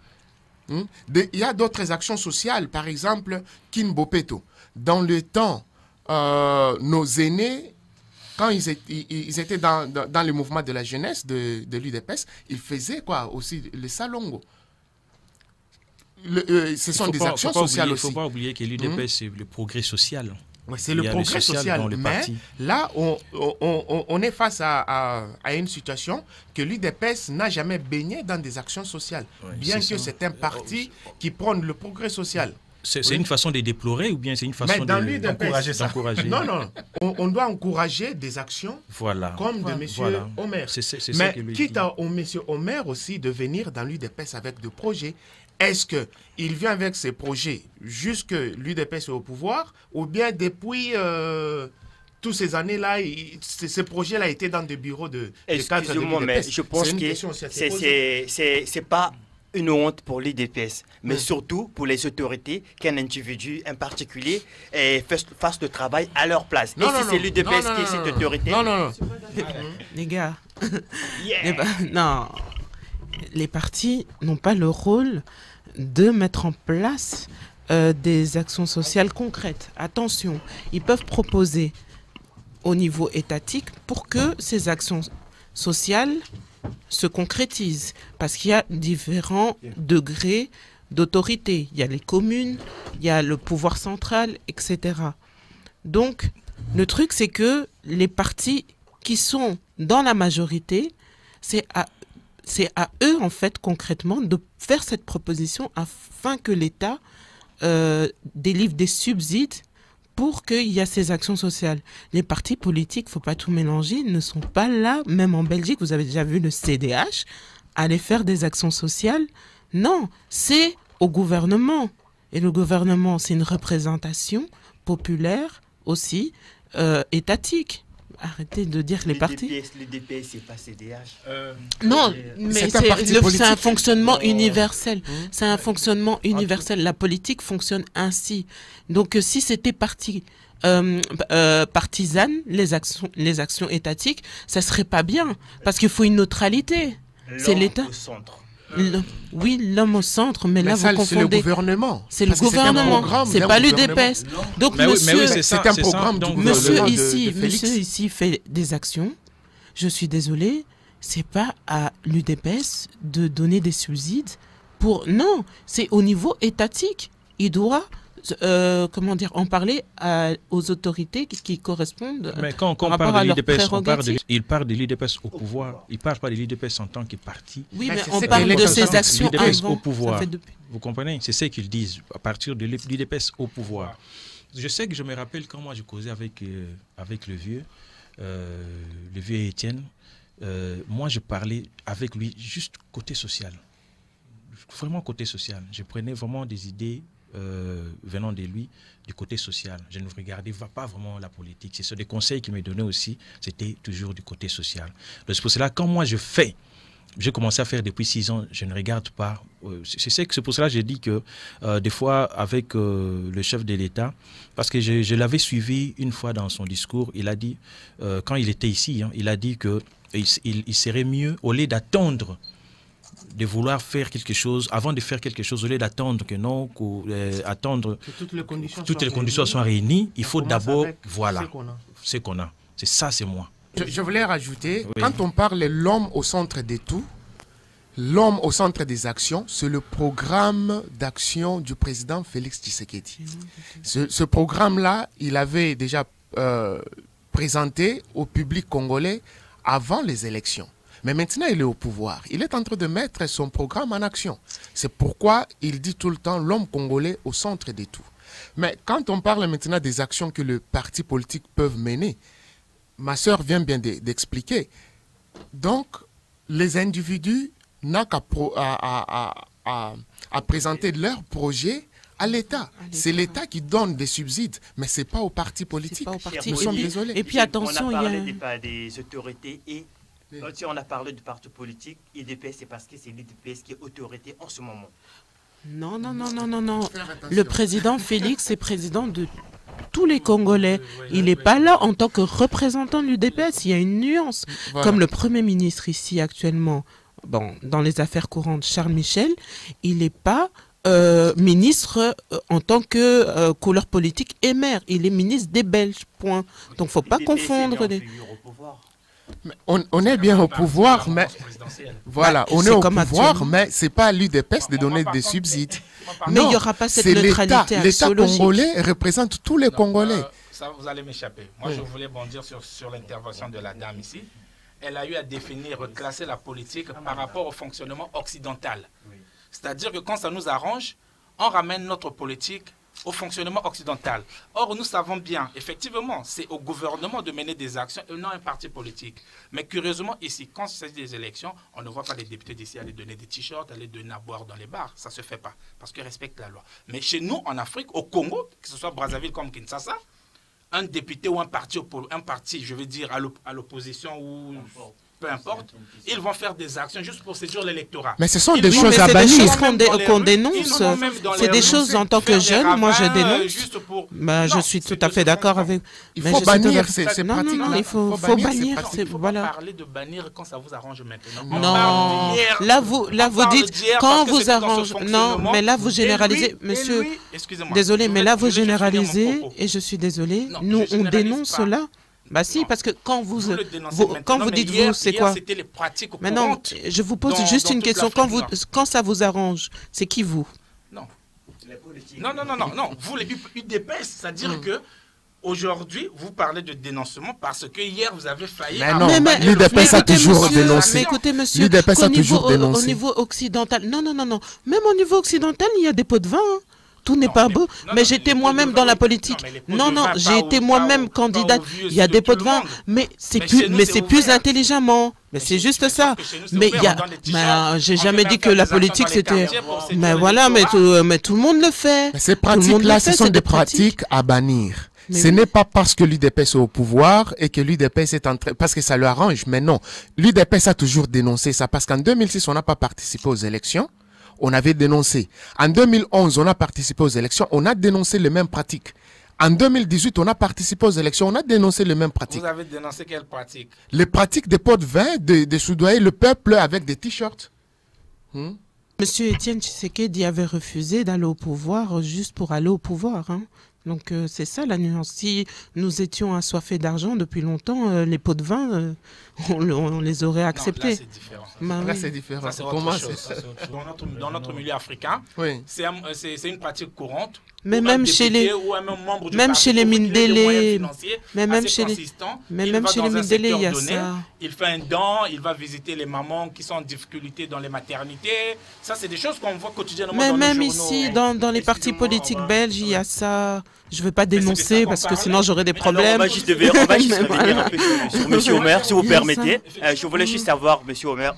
S2: Il y a d'autres actions sociales, par exemple, Kinbopeto. Dans le temps, nos aînés, quand ils étaient dans le mouvement de la jeunesse de l'UDPS, ils faisaient quoi aussi le salongo. Ce sont des actions sociales aussi.
S1: Il ne faut pas oublier que l'UDPS, c'est le progrès social.
S2: Ouais, c'est le progrès social, mais là, on est face à une situation que l'UDPS n'a jamais baigné dans des actions sociales, bien que c'est un parti qui prône le progrès social.
S1: C'est une façon de déplorer ou bien c'est une façon d'encourager ça?
S2: Non, on doit encourager des actions comme de M. Omer. Mais quitte à M. Omer aussi de venir dans l'UDPS avec des projets. Est-ce qu'il vient avec ses projets jusque l'UDPS est au pouvoir ou bien depuis toutes ces années-là, ces projets-là étaient dans des bureaux de cadres de l'UDPS?
S8: Mais je pense que c'est pas une honte pour l'UDPS, mais surtout pour les autorités qu'un individu, un particulier, fasse le travail à leur place. Et si c'est l'UDPS qui est cette autorité...
S3: Non. Les gars, non. Les partis n'ont pas le rôle de mettre en place des actions sociales concrètes. Attention, ils peuvent proposer au niveau étatique pour que ces actions sociales se concrétisent. Parce qu'il y a différents degrés d'autorité. Il y a les communes, il y a le pouvoir central, etc. Donc, le truc, c'est que les partis qui sont dans la majorité, c'est à eux, en fait, concrètement, de faire cette proposition afin que l'État délivre des subsides pour qu'il y ait ces actions sociales. Les partis politiques, il ne faut pas tout mélanger, ne sont pas là, même en Belgique, vous avez déjà vu le CDH, aller faire des actions sociales. Non, c'est au gouvernement. Et le gouvernement, c'est une représentation populaire aussi, étatique. Arrêtez de dire les partis.
S8: Le DPS, c'est pas CDH.
S3: Non, mais c'est un fonctionnement universel. C'est un fonctionnement universel. La politique fonctionne ainsi. Donc, si c'était partisane, les actions étatiques, ça serait pas bien. Parce qu'il faut une neutralité. C'est l'État. Oui, l'homme au centre, mais là, vous confondez.
S2: C'est le gouvernement.
S3: C'est le gouvernement, c'est pas l'UDPS. Donc,
S2: c'est un programme du
S3: gouvernement. Monsieur ici fait des actions. Je suis désolée, c'est pas à l'UDPS de donner des subsides pour... Non, c'est au niveau étatique. Il doit... en parler aux autorités qui correspondent.
S1: Mais quand on parle de l'UDPS, il parle de l'UDPS au pouvoir. Il ne parle pas de l'UDPS en tant que parti.
S3: Oui, mais on parle de ces actions avant.
S1: Au pouvoir. Vous comprenez? C'est ce qu'ils disent, à partir de l'UDPS au pouvoir. Je sais que je me rappelle quand moi je causais avec le vieux Étienne. Moi, je parlais avec lui juste côté social. Vraiment côté social. Je prenais vraiment des idées venant de lui, du côté social. Je ne regardais pas vraiment la politique. C'est des conseils qu'il me donnait aussi, c'était toujours du côté social. C'est pour cela, quand moi j'ai commencé à faire depuis 6 ans, je ne regarde pas. C'est pour cela que j'ai dit que des fois, avec le chef de l'État, parce que je l'avais suivi une fois dans son discours, il a dit, quand il était ici, il a dit qu'il serait mieux, au lieu d'attendre de vouloir faire quelque chose, avant de faire quelque chose, au lieu d'attendre que non, attendre que toutes les conditions soient réunies, il faut d'abord, voilà, ce qu'on a. C'est ça, c'est moi.
S2: Je voulais rajouter, quand on parle de l'homme au centre de tout, l'homme au centre des actions, c'est le programme d'action du président Félix Tshisekedi. Ce programme-là, il avait déjà présenté au public congolais avant les élections. Mais maintenant, il est au pouvoir. Il est en train de mettre son programme en action. C'est pourquoi il dit tout le temps l'homme congolais au centre de tout. Mais quand on parle maintenant des actions que les partis politiques peuvent mener, ma sœur vient bien d'expliquer. Donc, les individus n'ont qu'à présenter leur projet à l'État. C'est l'État qui donne des subsides, mais ce n'est pas aux partis politiques. Nous sommes désolés.
S3: Et puis attention,
S8: on a parlé des autorités et... Si on a parlé du parti politique, l'UDPS, c'est parce que c'est l'UDPS qui est autorité en ce moment.
S3: Non. Le président Félix est président de tous les Congolais. Il n'est pas là en tant que représentant de l'UDPS. Il y a une nuance. Voilà. Comme le Premier ministre ici actuellement, dans les affaires courantes, Charles Michel, il n'est pas ministre en tant que couleur politique et maire. Il est ministre des Belges, point. Donc il ne faut pas confondre les...
S2: On est bien au pouvoir, mais voilà, on est au pouvoir, mais c'est pas à l'UDPS de donner des subsides.
S3: Mais il n'y aura pas cette neutralité axiologique.
S2: L'État congolais représente tous les Congolais.
S7: Ça, vous allez m'échapper. Moi, je voulais bondir sur l'intervention de la dame ici. Elle a eu à définir, classer la politique par rapport au fonctionnement occidental. C'est-à-dire que quand ça nous arrange, on ramène notre politique au fonctionnement occidental. Or, nous savons bien, effectivement, c'est au gouvernement de mener des actions et non un parti politique. Mais curieusement, ici, quand il s'agit des élections, on ne voit pas les députés d'ici aller donner des t-shirts, aller donner à boire dans les bars. Ça ne se fait pas, parce qu'ils respectent la loi. Mais chez nous, en Afrique, au Congo, que ce soit Brazzaville comme Kinshasa, un député ou un parti, je veux dire, à l'opposition ou... peu importe, ils vont faire des actions juste pour séduire l'électorat.
S2: Mais ce sont des choses à bannir.
S3: C'est des choses qu'on dénonce. C'est des choses en tant que jeune, moi je dénonce. Je suis tout à fait d'accord avec...
S2: Il faut bannir ces pratiques.
S3: Non, il faut bannir.
S7: Il faut pas parler de bannir quand ça vous arrange maintenant.
S3: Non, là vous dites quand vous arrange. Non, mais là vous généralisez. Monsieur, désolé, mais là vous généralisez et je suis désolé. Nous, on dénonce cela. Bah si, parce que quand vous dites vous, c'est quoi? Mais non, je vous pose juste une question. Quand ça vous arrange, c'est qui vous?
S7: Non. Vous, les UDPS, c'est-à-dire que aujourd'hui, vous parlez de dénoncement parce que hier, vous avez failli...
S3: Mais non, l'UDPS a toujours dénoncé. Mais écoutez, monsieur, l'UDPS a toujours dénoncé. Au niveau occidental, non. Même au niveau occidental, il y a des pots de vin. Hein. Tout n'est pas beau. Mais j'étais moi-même dans la politique. Non, j'ai été moi-même candidate. Il y a des pots de vin. Mais c'est plus intelligemment. Mais c'est juste ça. Mais j'ai jamais dit que la politique c'était... Mais voilà, mais tout le monde le fait.
S9: Ces pratiques-là, ce sont des pratiques à bannir. Ce n'est pas parce que l'UDPS est au pouvoir et que l'UDPS est en train... Parce que ça lui arrange, mais non. L'UDPS a toujours dénoncé ça. Parce qu'en 2006, on n'a pas participé aux élections. On avait dénoncé. En 2011, on a participé aux élections. On a dénoncé les mêmes pratiques. En 2018, on a participé aux élections. On a dénoncé les mêmes pratiques.
S7: Vous avez dénoncé quelles pratiques?
S9: Les pratiques des pots de vin, de soudoyer le peuple avec des t-shirts.
S3: Monsieur Étienne Tshisekedi avait refusé d'aller au pouvoir juste pour aller au pouvoir. Hein. Donc c'est ça la nuance. Si nous étions assoiffés d'argent depuis longtemps, les pots de vin, on les aurait acceptés.
S7: Non,
S9: là c'est différent.
S7: Là, c'est
S9: Comment
S7: dans notre milieu africain, c'est une pratique courante.
S3: Mais même chez les Mindélé, même chez les Mindélé, il y a ça.
S7: Il fait un don, il va visiter les mamans qui sont en difficulté dans les maternités. Ça, c'est des choses qu'on voit quotidiennement dans les
S3: même
S7: journaux.
S3: Ici, dans les partis politiques belges, il y a ça. Je ne veux pas dénoncer parce que sinon j'aurais des problèmes.
S8: On va juste revenir un peu sur M. Omer, si vous permettez. Je voulais juste savoir, M. Omer,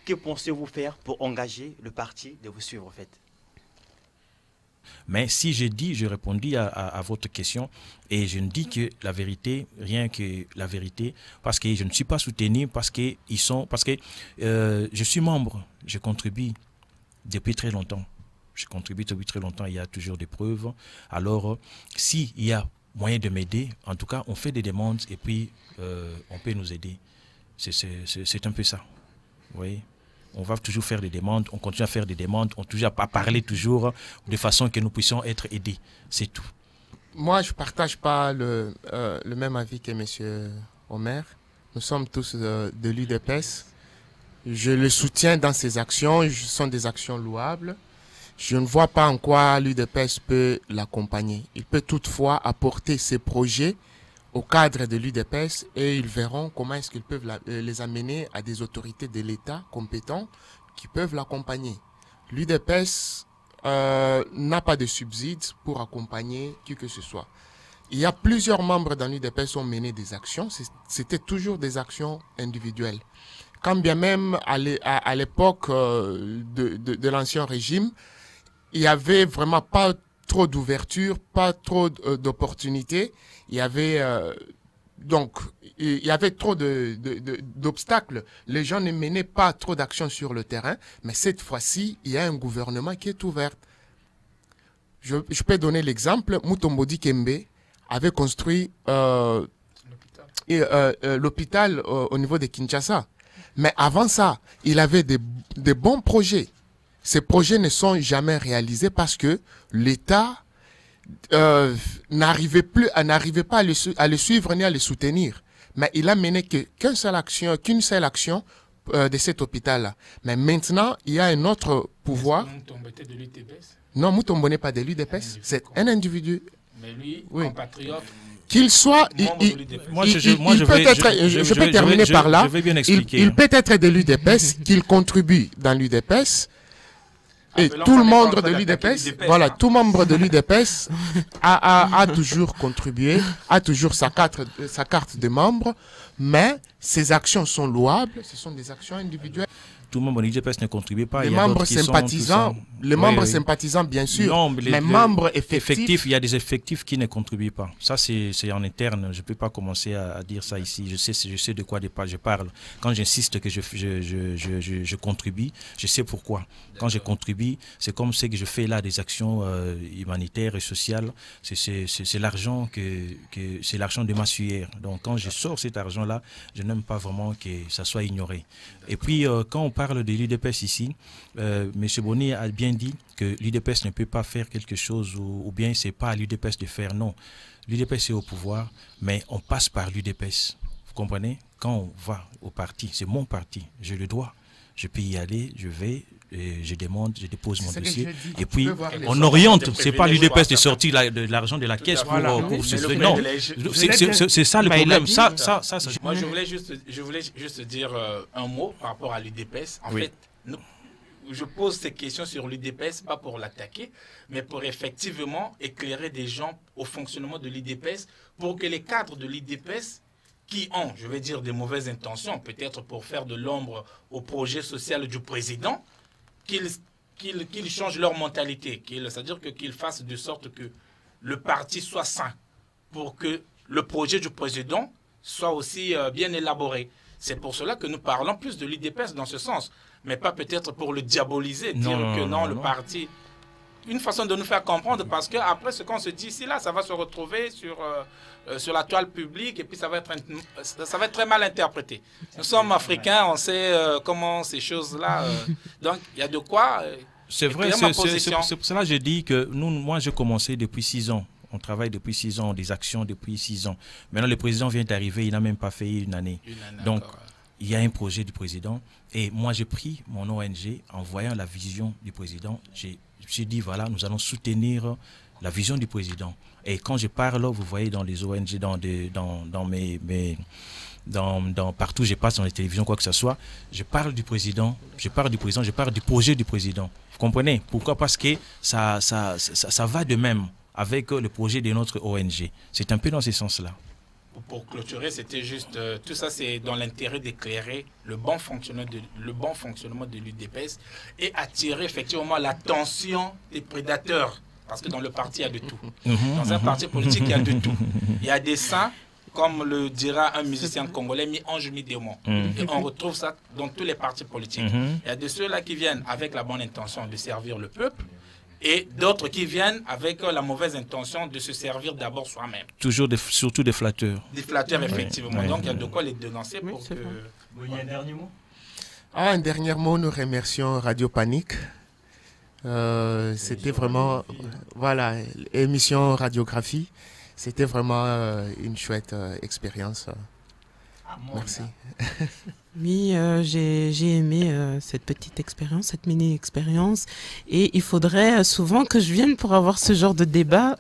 S8: que pensez-vous faire pour engager le parti de vous suivre, en fait?
S1: Mais si j'ai répondu à votre question et je ne dis que la vérité, rien que la vérité, parce que je ne suis pas soutenu, parce que je suis membre, je contribue depuis très longtemps. Il y a toujours des preuves. Alors, s'il y a moyen de m'aider, en tout cas, on fait des demandes et puis on peut nous aider. C'est un peu ça. Vous voyez? On va toujours faire des demandes, on continue à faire des demandes, on continue à parler toujours de façon que nous puissions être aidés. C'est tout.
S9: Moi, je ne partage pas le même avis que M. Omer. Nous sommes tous de l'UDPS. Je le soutiens dans ses actions. Ce sont des actions louables. Je ne vois pas en quoi l'UDPS peut l'accompagner. Il peut toutefois apporter ses projets au cadre de l'UDPS et ils verront comment est-ce qu'ils peuvent les amener à des autorités de l'État compétents qui peuvent l'accompagner. L'UDPS n'a pas de subsides pour accompagner qui que ce soit. Il y a plusieurs membres dans l'UDPS qui ont mené des actions. C'était toujours des actions individuelles. Quand bien même à l'époque de l'ancien régime, il n'y avait vraiment pas trop d'ouverture, pas trop d'opportunités. Il y avait trop d'obstacles. Les gens ne menaient pas trop d'actions sur le terrain, mais cette fois-ci, il y a un gouvernement qui est ouvert. Je peux donner l'exemple. Mutombodi Kembe avait construit l'hôpital au niveau de Kinshasa. Mais avant ça, il avait des bons projets. Ces projets ne sont jamais réalisés parce que l'État n'arrivait pas à le suivre ni à le soutenir. Mais il a mené qu'une seule action de cet hôpital-là. Mais maintenant, il y a un autre pouvoir.
S7: Moutombo était de l'UDPS?
S9: Non, Moutombo n'est pas de l'UDPS. C'est un individu.
S7: Mais lui, compatriote.
S9: Qu'il soit, je peux terminer par là. Il peut être de l'UDPS, qu'il contribue dans l'UDPS. Et tout le membre de l'UDPS, voilà, tout membre de l'UDPS a toujours contribué, a toujours sa carte de membre, mais ses actions sont louables, ce sont des actions individuelles.
S1: Tout le membre de l'UDPS ne contribue pas.
S9: Les membres sympathisants, sympathisants bien sûr,
S1: non,
S9: mais membres effectifs.
S1: Il y a des effectifs qui ne contribuent pas. Ça, c'est en interne. Je ne peux pas commencer à dire ça ici. Je sais de quoi je parle. Quand j'insiste que je contribue, je sais pourquoi. Quand je contribue, c'est comme ce que je fais là, des actions humanitaires et sociales. C'est l'argent c'est l'argent de ma sueur. Donc, quand je sors cet argent-là, je n'aime pas vraiment que ça soit ignoré. Et puis, quand on parle de l'UDPS ici, M. Bonnet a bien dit que l'UDPS ne peut pas faire quelque chose ou bien c'est pas à l'UDPS de faire. Non, l'UDPS est au pouvoir, mais on passe par l'UDPS. Vous comprenez? Quand on va au parti, c'est mon parti, je le dois. je peux y aller, je vais, je demande, je dépose mon dossier. Et puis, on oriente. C'est pas l'UDPS de sortir de l'argent de la caisse pour non, c'est ça le problème.
S7: Moi, je voulais juste dire un mot par rapport à l'UDPS. En fait, je pose ces questions sur l'UDPS, pas pour l'attaquer, mais pour effectivement éclairer des gens au fonctionnement de l'UDPS, pour que les cadres de l'UDPS qui ont, je vais dire, des mauvaises intentions, peut-être pour faire de l'ombre au projet social du président, qu'ils changent leur mentalité, c'est-à-dire qu'ils fassent de sorte que le parti soit sain, pour que le projet du président soit aussi bien élaboré. C'est pour cela que nous parlons plus de l'UDPS dans ce sens, mais pas peut-être pour le diaboliser, dire que non, le parti... Une façon de nous faire comprendre, parce qu'après, ce qu'on se dit ici, là, ça va se retrouver sur la toile publique, et puis ça va être très mal interprété. Nous sommes africains, on sait comment ces choses-là... donc, il y a de quoi...
S1: c'est vrai, c'est pour cela que je dis que moi, j'ai commencé depuis 6 ans. On travaille depuis 6 ans, des actions depuis 6 ans. Maintenant, le président vient d'arriver, il n'a même pas fait une année. Donc, il y a un projet du président. Et moi, j'ai pris mon ONG en voyant la vision du président. J'ai dit, voilà, nous allons soutenir la vision du président. Et quand je parle, vous voyez dans les ONG, partout où je passe dans les télévisions, quoi que ce soit, je parle du président, je parle du projet du président. Vous comprenez? Pourquoi? Parce que ça va de même avec le projet de notre ONG. C'est un peu dans ce sens-là.
S7: Pour clôturer, c'était juste, tout ça c'est dans l'intérêt d'éclairer le bon fonctionnement de l'UDPS et attirer effectivement l'attention des prédateurs. Parce que dans le parti, il y a de tout. Dans un parti politique, il y a de tout. Il y a des saints, comme le dira un musicien congolais, mi-ange, mi-démon. Et on retrouve ça dans tous les partis politiques. Il y a de ceux-là qui viennent avec la bonne intention de servir le peuple, et d'autres qui viennent avec la mauvaise intention de se servir d'abord soi-même.
S1: Surtout des flatteurs.
S7: Des flatteurs, effectivement. Donc, il y a de quoi les dénoncer pour que...
S8: Il y a un dernier mot?
S9: Un dernier mot, nous remercions Radio Panique. C'était vraiment... Voilà, émission radiographie. C'était vraiment une chouette expérience. Merci.
S3: Oui, j'ai aimé cette petite expérience, cette mini-expérience. Et il faudrait souvent que je vienne pour avoir ce genre de débat.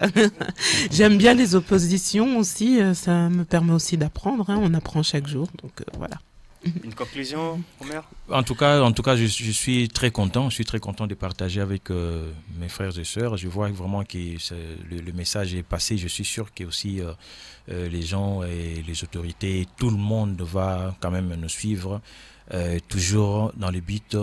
S3: J'aime bien les oppositions aussi. Ça me permet aussi d'apprendre. On apprend chaque jour. Donc voilà.
S8: Une conclusion, Omer?
S1: En tout cas, je suis très content. Je suis très content de partager avec mes frères et sœurs. Je vois vraiment que le message est passé. Je suis sûr que aussi les gens et les autorités, tout le monde va quand même nous suivre, toujours dans le but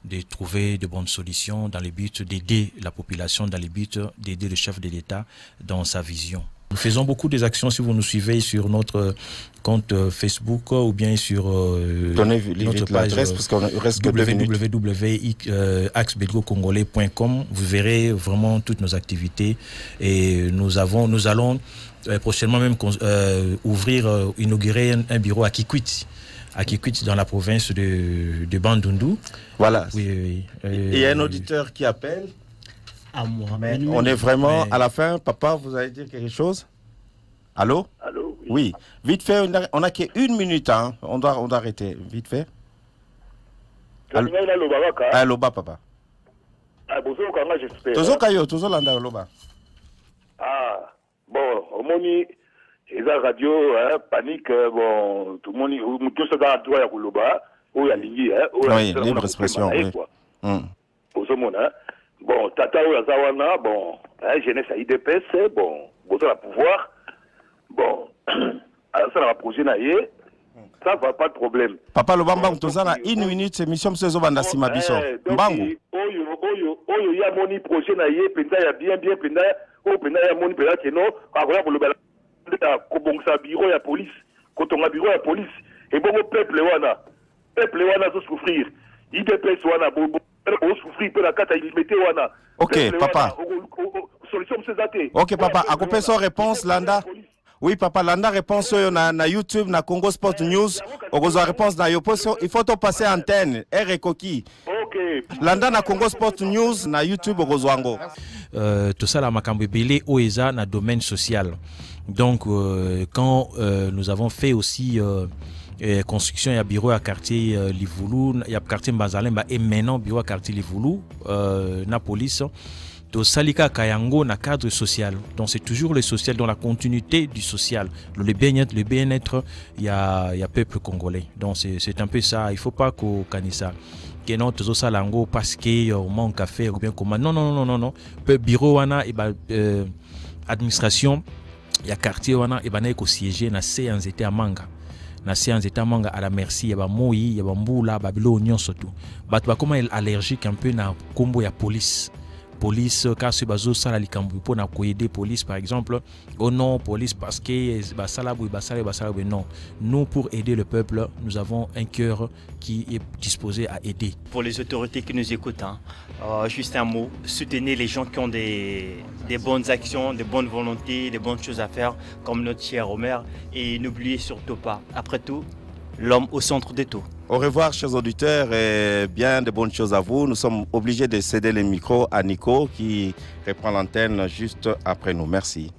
S1: de trouver de bonnes solutions, dans le but d'aider la population, dans le but d'aider le chef de l'État dans sa vision. Nous faisons beaucoup des actions si vous nous suivez sur notre compte Facebook ou bien sur notre page www.axbelgocongolais.com. Vous verrez vraiment toutes nos activités et nous allons prochainement même inaugurer un bureau à Kikwit dans la province de Bandundu.
S5: Voilà.
S1: Oui.
S5: Il y a un auditeur qui appelle.
S8: À moi.
S5: Mais on est vraiment à la fin. Papa, vous allez dire quelque chose? Allô?
S10: Allô?
S5: Oui. Vite fait, on n'a qu'une minute. Hein. On doit arrêter. Vite fait. Allô, papa.
S10: Ah, bon, au moni, les radio, panique, bon, tout le monde, tout ça dans la droite, il y a
S5: oui, libre expression, oui.
S10: Bon, Tata Oyazawana, bon, jeunesse à IDPS, bon, besoin de pouvoir, bon, ça va projet naïe, ça va pas de problème.
S5: Papa Lobamba, on a une minute, c'est mission Msezo Bandasi Mabiso. Mbangu.
S10: Oyo, ya moni projet naïe, penda ya bien, penda ya moni penda keno, akoya pour le bala, kobongsa bureau ya police, kotonga bureau ya police, et bon, peuple wana zo souffrir, IDPS wana, bon,
S5: ok, papa. Ok, papa. À couper son réponse, Landa. Oui, papa, Landa réponse na YouTube, na Congo Sport News. Ogozo réponse na Yoposo. Il faut passer antenne. Koki.
S10: Ok.
S5: Landa na Congo Sport News, na YouTube, Ogozo Ango.
S1: Tout ça, la Makambebele, OESA, na domaine social. Donc, quand nous avons fait aussi construction, il y a bureau à quartier Livoulou, il y a quartier Mbazalemba et maintenant bureau à quartier Livoulou, na police. Donc Salika Kayango na cadre social. Donc c'est toujours le social, dans la continuité du social. Le bien-être, il y a peuple congolais. Donc c'est un peu ça. Il ne faut pas qu'on connaisse ça. Que non, tout ça lango parce que on manque à faire ou bien comment. Non. Bureau wana et administration, il y a quartier wana et na ko siéger na séance était à Manga. Na séance était à Manga à la merci, il y a moi, il y a mbula, babilo onyon surtout. Bah comment elle allergique un peu na combo ya police. Police, car ce bazo sala likambu pour na aider police par exemple. Oh non, police parce que non. Nous pour aider le peuple, nous avons un cœur qui est disposé à aider.
S8: Pour les autorités qui nous écoutent, juste un mot, soutenez les gens qui ont des bonnes actions, des bonnes volontés, des bonnes choses à faire, comme notre cher Omer, et n'oubliez surtout pas, après tout, l'homme au centre de tout.
S5: Au revoir, chers auditeurs, et bien de bonnes choses à vous. Nous sommes obligés de céder les micros à Nico qui reprend l'antenne juste après nous. Merci.